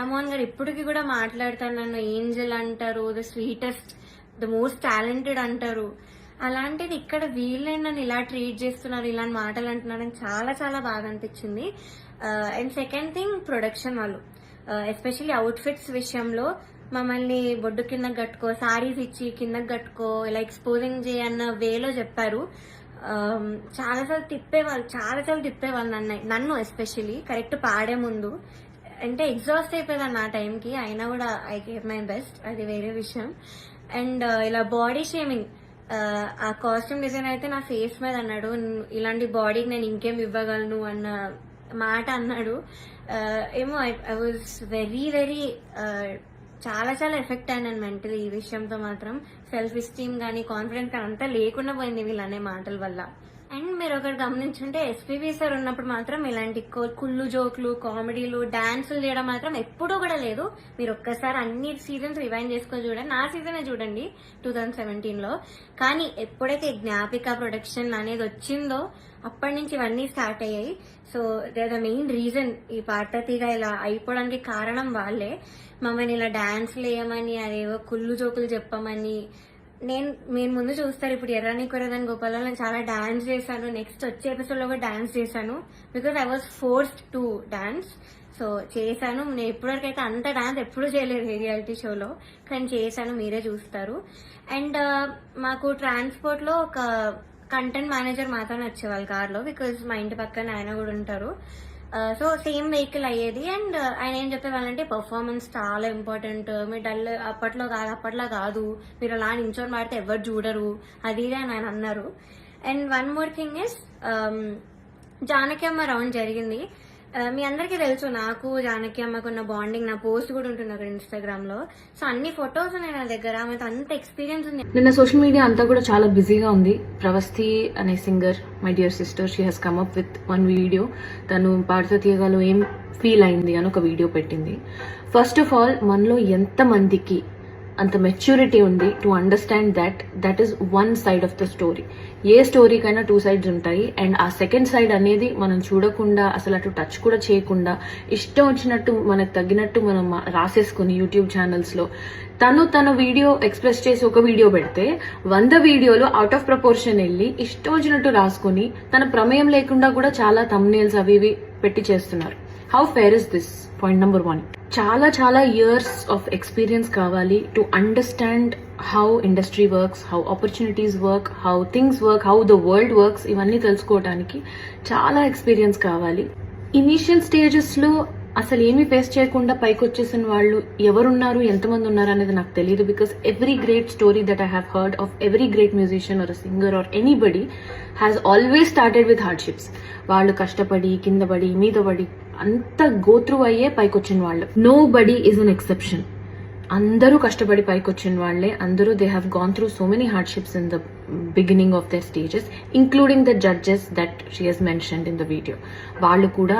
రామోహన్ గారు ఇప్పటికి కూడా మాట్లాడతారు, నన్ను ఏంజల్ అంటారు, the sweetest, the most talented అంటారు. అలాంటిది ఇక్కడ వీళ్ళే నన్ను ఇలా ట్రీట్ చేస్తున్నారు, ఇలాంటి మాటలు అంటున్నారని చాలా చాలా బాగా అనిపించింది. అండ్ సెకండ్ థింగ్, ప్రొడక్షన్ వాళ్ళు ఎస్పెషల్లీ అవుట్ఫిట్స్ విషయంలో మమ్మల్ని బొడ్డు కిందకి కట్టుకో, సారీస్ ఇచ్చి కిందకి కట్టుకో, ఇలా ఎక్స్పోజింగ్ చేయన్న వేలో చెప్పారు. చాలాసార్లు తిప్పేవాళ్ళు నన్ను ఎస్పెషల్లీ కరెక్ట్ పాడే ముందు. అంటే ఎగ్జాస్ట్ అయిపోయేదాన్ని ఆ టైంకి, అయినా కూడా ఐ గేవ్ మై బెస్ట్, అది వేరే విషయం. అండ్ ఇలా బాడీ షేమింగ్, ఆ కాస్ట్యూమ్ డిజైన్ అయితే నా ఫేస్ మీద అన్నాడు, ఇలాంటి బాడీకి నేను ఇంకేం ఇవ్వగలను అన్న మాట అన్నాడు. ఏమో ఐ వాజ్ వెరీ వెరీ చాలా చాలా ఎఫెక్ట్ అయినాను మెంటలీ. ఈ విషయంతో మాత్రం సెల్ఫ్ ఎస్టీమ్ కానీ కాన్ఫిడెన్స్ కానీ అంతా లేకుండా పోయింది వీళ్ళనే మాటల వల్ల. అండ్ మీరు ఒకటి గమనించుంటే ఎస్పీబీ సార్ ఉన్నప్పుడు మాత్రం ఇలాంటి కుళ్ళు జోకులు, కామెడీలు, డాన్సులు చేయడం మాత్రం ఎప్పుడూ కూడా లేదు. మీరు ఒక్కసారి అన్ని సీజన్స్ రివైండ్ చేసుకొని చూడండి, నా సీజనే చూడండి 2017లో. కానీ ఎప్పుడైతే జ్ఞాపిక ప్రొడక్షన్ అనేది వచ్చిందో అప్పటి నుంచి ఇవన్నీ స్టార్ట్ అయ్యాయి. So they are the main reason ఈ పాటతీగా ఇలా అయిపోవడానికి కారణం వాళ్ళే. మమ్మల్ని ఇలా డాన్స్లు వేయమని, అదేవో కుళ్ళు జోకులు చెప్పమని. మీరు ముందు చూస్తారు, ఇప్పుడు ఎర్రని కొరదని గోపాలలో నేను చాలా డాన్స్ చేశాను. నెక్స్ట్ వచ్చే ఎపిసోడ్ లో కూడా డాన్స్ చేశాను, because I was forced to dance. So చేశాను. నేను ఇప్పటివరకు అయితే అంత డాన్స్ ఎప్పుడూ చేయలేదు ఏ రియాలిటీ షోలో, కానీ చేశాను, మీరే చూస్తారు. అండ్ మాకు ట్రాన్స్పోర్ట్ లో ఒక కంటెంట్ మేనేజర్ మాత్రమే వచ్చేవాళ్ళు కార్లో, బికాజ్ మా ఇంటి పక్కన ఆయన కూడా ఉంటారు. సో సేమ్ వెహికల్ అయ్యేది. అండ్ ఆయన ఏం చెప్పేవాళ్ళంటే పర్ఫార్మెన్స్ చాలా ఇంపార్టెంట్, మీరు డల్ అప్పట్లో కాదు, మీరు అలా నించొని పాడితే ఎవరు చూడరు, అది అని ఆయన అన్నారు. And one more thing is, Janaki అమ్మ రౌండ్ జరిగింది. మీ అందరికీ తెలుసు నాకు జానకి అమ్మకు ఉన్న బాండింగ్, నా పోస్ట్ కూడా ఉంటుంది అక్కడ ఇన్స్టాగ్రామ్ లో. సో అన్ని ఫొటోస్ ఉన్నాయి నా దగ్గర, ఆమెతో అంత ఎక్స్పీరియన్స్ ఉంది. నిన్న సోషల్ మీడియా అంతా కూడా చాలా బిజీగా ఉంది. ప్రవస్థి అనే singer, my dear sister, she has come up with one video. తను పాడుతూ తీయగాలో ఏం ఫీల్ అయింది అని ఒక వీడియో పెట్టింది. ఫస్ట్ ఆఫ్ ఆల్, మనలో ఎంత మందికి అంత మెచ్యూరిటీ ఉంది to understand that is one side of the story. ఏ స్టోరీకైనా టూ సైడ్స్ ఉంటాయి. అండ్ ఆ సెకండ్ సైడ్ అనేది మనం చూడకుండా, అసలు అటు టచ్ కూడా చేయకుండా, ఇష్టం వచ్చినట్టు మనకు తగ్గినట్టు మనం రాసేసుకుని యూట్యూబ్ ఛానల్స్ లో తన వీడియో ఎక్స్ప్రెస్ చేసి ఒక వీడియో పెడితే 100 వీడియోలు అవుట్ ఆఫ్ ప్రపోర్షన్ వెళ్ళి ఇష్టం వచ్చినట్టు రాసుకుని తన ప్రమేయం లేకుండా కూడా చాలా థంబ్నెయిల్స్ అవి ఇవి పెట్టి చేస్తున్నారు. How fair is this? Point number 1. చాలా చాలా ఇయర్స్ ఆఫ్ ఎక్స్పీరియన్స్ కావాలి to understand how industry works, how opportunities work, how things work, how the world works. ఇవన్నీ తెలుసుకోవడానికి చాలా ఎక్స్పీరియన్స్ కావాలి. ఇనీషియల్ స్టేజెస్ లో అసలు ఏమీ ఫేస్ చేయకుండా పైకి వచ్చేసిన వాళ్ళు ఎవరున్నారు, ఎంతమంది ఉన్నారు అనేది నాకు తెలియదు. Because every great story that I have heard of every great musician or singer or anybody has always started with hardships. వాళ్ళు కష్టపడి, కింద పడి, మీద పడి, అంత గోత్రు అయ్యే పైకి వచ్చిన వాళ్ళు. Nobody is an exception. అందరూ కష్టపడి పైకి వచ్చిన వాళ్లే. అందరూ they have gone through so many hardships in the beginning of their stages, including the judges that she has mentioned in the video. వాళ్ళు కూడా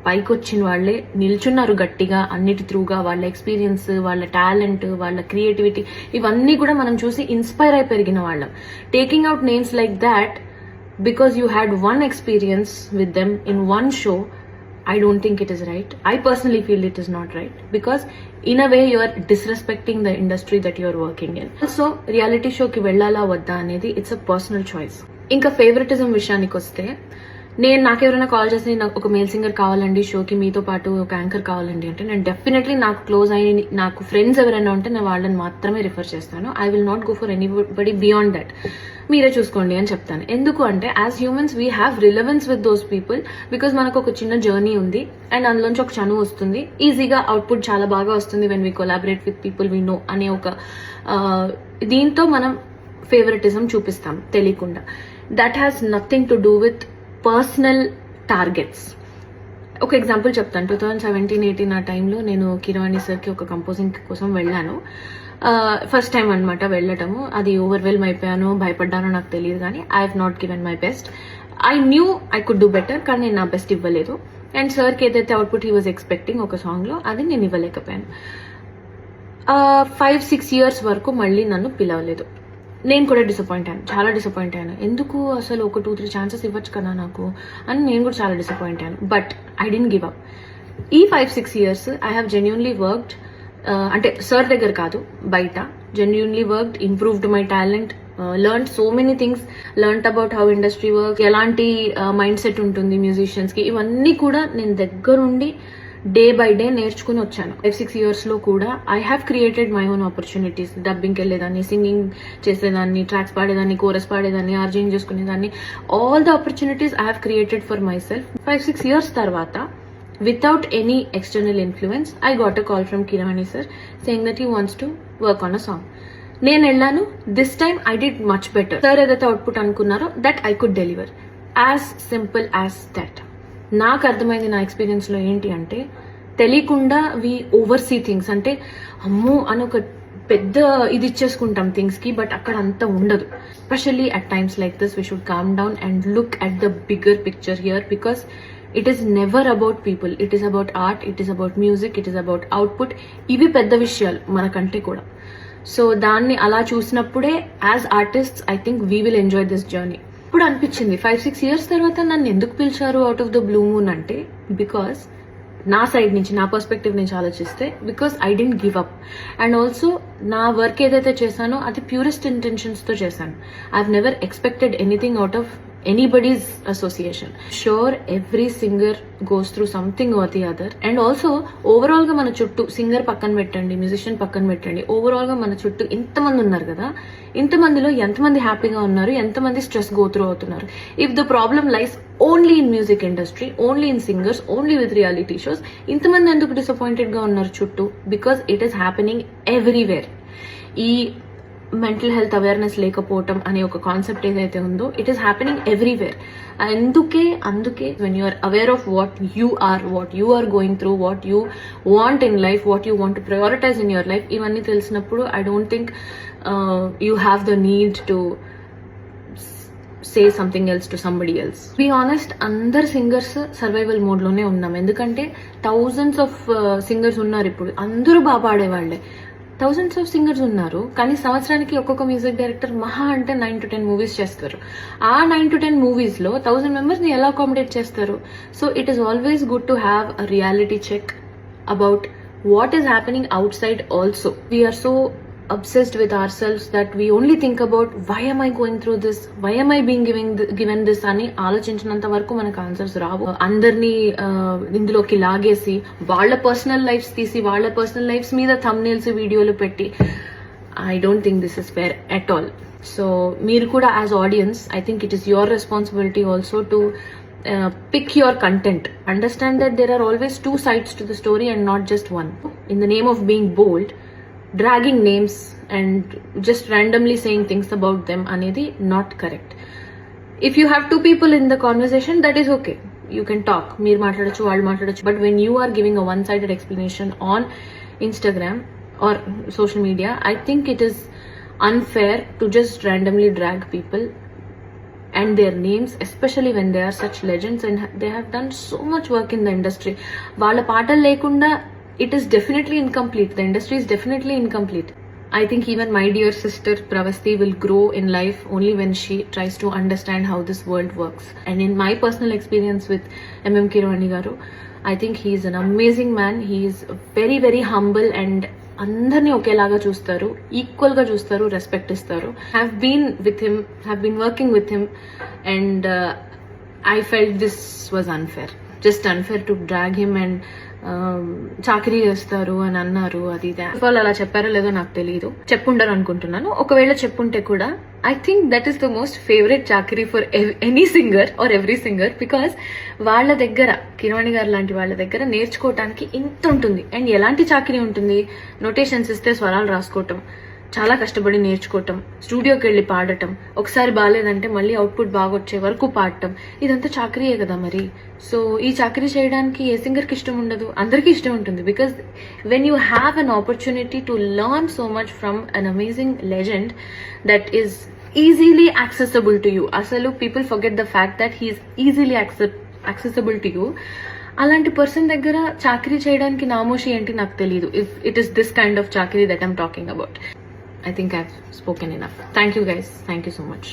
పైకి వచ్చిన వాళ్లే, నిల్చున్నారు గట్టిగా అన్నిటి త్రూగా. వాళ్ళ ఎక్స్పీరియన్స్, వాళ్ళ టాలెంట్, వాళ్ళ క్రియేటివిటీ, ఇవన్నీ కూడా మనం చూసి ఇన్స్పైర్ అయి పెరిగిన వాళ్ళం. Taking out names like that because you had one experience with them in one show, I don't think it is right. I personally feel it is not right, because in a way you are disrespecting the industry that you are working in. So reality show ki vellala vadda anedi it's a personal choice. Inka favoritism విషయానికి వస్తే, నేను నాకెవరైనా call చేసి నాకు ఒక male singer కావాలండి షోకి, మీతో పాటు ఒక యాంకర్ కావాలండి అంటే, నేను డెఫినెట్లీ నాకు క్లోజ్ అయిన నాకు ఫ్రెండ్స్ ఎవరైనా ఉంటే నేను వాళ్ళని మాత్రమే రిఫర్ చేస్తాను. I will not go for anybody beyond that. మీరే చూసుకోండి అని చెప్తాను. ఎందుకు అంటే, as humans we have relevance with those people, because మనకు ఒక చిన్న జర్నీ ఉంది అండ్ అందులోంచి ఒక చనువు వస్తుంది. ఈజీగా అవుట్పుట్ చాలా బాగా వస్తుంది when we collaborate with people we know అనే ఒక దీంతో మనం ఫేవరెటిజం చూపిస్తాం తెలియకుండా. That has nothing to do with personal targets. ఒక ఎగ్జాంపుల్ చెప్తాను. 2017-18 ఆ టైంలో నేను కీరవాణి సార్కి ఒక కంపోజింగ్ కోసం వెళ్ళాను. ఫస్ట్ టైం అనమాట వెళ్ళటము. అది ఓవర్వెల్మ్ అయిపోయాను, భయపడ్డానో నాకు తెలియదు, కానీ I have not given my best. I knew I could do better, కానీ నేను నా బెస్ట్ ఇవ్వలేదు. అండ్ సార్కి ఏదైతే అవుట్పుట్ హీ వాజ్ ఎక్స్పెక్టింగ్ ఒక సాంగ్లో, అది నేను ఇవ్వలేకపోయాను. 5-6 ఇయర్స్ వరకు మళ్ళీ నన్ను పిలవలేదు. నేను కూడా డిసప్పాయింట్ అయ్యాను, చాలా డిసప్పాయింట్ అయ్యాను. ఎందుకు అసలు ఒక 2-3 ఛాన్సెస్ ఇవ్వచ్చు కదా నాకు అని నేను కూడా చాలా డిసప్పాయింట్ అయ్యాను. But I didn't give up. ఈ 5-6 years I have genuinely worked, అంటే సార్ దగ్గర కాదు, బయట genuinely worked, improved my talent, learn so many things, learn about how industry work, ఎలాంటి మైండ్ సెట్ ఉంటుంది మ్యూజిషియన్స్ కి, ఇవన్నీ కూడా నేను దగ్గరుండి డే బై డే నేర్చుకుని వచ్చాను. 5-6 years లో కూడా I have created my own opportunities. డబ్బింగ్కి వెళ్ళేదాన్ని, సింగింగ్ చేసేదాన్ని, ట్రాక్స్ పాడేదాన్ని, కోరస్ పాడేదాన్ని, ఆర్జింగ్ చేసుకునేదాన్ని. All the opportunities I have created for myself. 5-6 years తర్వాత, without any external influence, I got a call from Kirani sir saying that he wants to work on a song. నేను వెళ్ళాను. This time I did much better. Sir ఏదైతే output అనుకున్నారో that I could deliver. As simple as that. నాకు అర్థమైంది నా experience లో ఏంటి అంటే, తెలియకుండా వి ఓవర్సీ థింగ్స్. అంటే అమ్మో అని ఒక పెద్ద ఇది ఇచ్చేసుకుంటాం థింగ్స్ కి, బట్ అక్కడ అంత ఉండదు. Especially at times like this we should calm down and look at the bigger picture here, because it is never about people, it is about art, it is about music, it is about output. ఇవి పెద్ద విషయాలు మనకంటే కూడా. So దాన్ని అలా చూసినప్పుడే as artist I think we will enjoy this journey. ఇప్పుడు అనిపించింది 5-6 years తర్వాత నన్ను ఎందుకు పిలిచారు out of the blue moon అంటే, బికాస్ నా సైడ్ నుంచి, నా పర్స్పెక్టివ్ నుంచి ఆలోచిస్తే, because I didn't give up. And also నా వర్క్ ఏదైతే చేశానో అది ప్యూరెస్ట్ ఇంటెన్షన్స్ తో చేశాను. I have never expected anything out of anybody's association. Sure, every singer goes through something or the other. And also overall గా మన చుట్టూ, singer పక్కన పెట్టండి, మ్యూజిషియన్ పక్కన పెట్టండి, ఓవరాల్ గా మన చుట్టూ ఇంతమంది ఉన్నారు కదా, ఇంతమందిలో ఎంతమంది హ్యాపీగా ఉన్నారు, ఎంతమంది స్ట్రెస్ గో త్రూ అవుతున్నారు. If the problem lies only in music industry, only in singers, only with reality shows, ఇంతమంది ఎందుకు డిసప్పాయింటెడ్ గా ఉన్నారు చుట్టూ? Because it is happening everywhere. ఈ మెంటల్ హెల్త్ అవేర్నెస్ లేకపోవటం అనే ఒక కాన్సెప్ట్ ఏదైతే ఉందో, ఇట్ ఈస్ హ్యాపెనింగ్ ఎవ్రీవేర్. అందుకే when you are aware of what you are going through, what you want in life, what you want to prioritise in your life, ఇవన్నీ తెలిసినప్పుడు I don't think you have the need to say something else to somebody else. Be honest, అందరు singers survival mode లోనే ఉన్నాం. ఎందుకంటే thousands of singers ఉన్నారు ఇప్పుడు, అందరూ బాగా పాడేవాళ్లే. థౌజండ్స్ ఆఫ్ సింగర్స్ ఉన్నారు, కానీ సంవత్సరానికి ఒక్కొక్క మ్యూజిక్ డైరెక్టర్ మహా అంటే 9 to 10 మూవీస్ చేస్తారు. ఆ 9 to 10 మూవీస్ లో 1000 మెంబర్స్ ని ఎలా అకామిడేట్ చేస్తారు? So it is always good to have a reality check about what is happening outside also. We are so obsessed with ourselves that we only think about why am I going through this, why am I being given this అని ఆలోచించినంత వరకు మనకు answers రావు. అందరినీ ఇందులోకి లాగేసి వాళ్ళ personal lifes తీసి, వాళ్ళ personal lifes మీద థంబ్నెయిల్స్, వీడియోలు పెట్టి, I don't think this is fair at all. So మీరు కూడా as audience, I think it is your responsibility also to pick your content. Understand that there are always two sides to the story and not just one. In the name of being bold, dragging names and just randomly saying things about them anedi not correct. If you have two people in the conversation, that is okay, you can talk, meer maatladochu, vallu maatladochu. But when you are giving a one sided explanation on Instagram or social media, I think it is unfair to just randomly drag people and their names, especially when they are such legends and they have done so much work in the industry. Vaalla paatalu lekunda it is definitely incomplete. The industry is definitely incomplete. I think even my dear sister Pravasti will grow in life only when she tries to understand how this world works. And in my personal experience with MM Kirani garu, I think he is an amazing man. He is very very humble and అందరినీ ఒకేలాగా చూస్తారు, equal గా చూస్తారు, respect ఇస్తారు. Have been working with him and I felt this was unfair, just unfair to drag him and చాకరీ చేస్తారు అని అన్నారు. అది వాళ్ళు అలా చెప్పారో లేదో నాకు తెలియదు, చెప్పుండరు అనుకుంటున్నాను. ఒకవేళ చెప్పుంటే కూడా I think that is the most favourite చాకరీ for any singer or every singer. Because వాళ్ళ దగ్గర, కిరవాణి గారు లాంటి వాళ్ళ దగ్గర నేర్చుకోవటానికి ఇంత ఉంటుంది. అండ్ ఎలాంటి చాకరీ ఉంటుంది? నోటేషన్స్ ఇస్తే స్వరాలు రాసుకోవటం, చాలా కష్టపడి నేర్చుకోవటం, స్టూడియోకి వెళ్ళి పాడటం, ఒకసారి బాగాలేదంటే మళ్ళీ అవుట్పుట్ బాగా వచ్చే వరకు పాడటం, ఇదంతా చాకరీయే కదా మరి. సో ఈ చాకరీ చేయడానికి ఏ సింగర్కి ఇష్టం ఉండదు? అందరికీ ఇష్టం ఉంటుంది. Because when you have an opportunity to learn so much from an amazing legend that is easily accessible to you. అసలు people forget the fact that he is easily accessible to you. అలాంటి person దగ్గర చాకరీ చేయడానికి నామోషి ఏంటి నాకు తెలియదు. If it is this kind of చాకరీ that I'm talking about. I think I've spoken enough. Thank you guys. Thank you so much.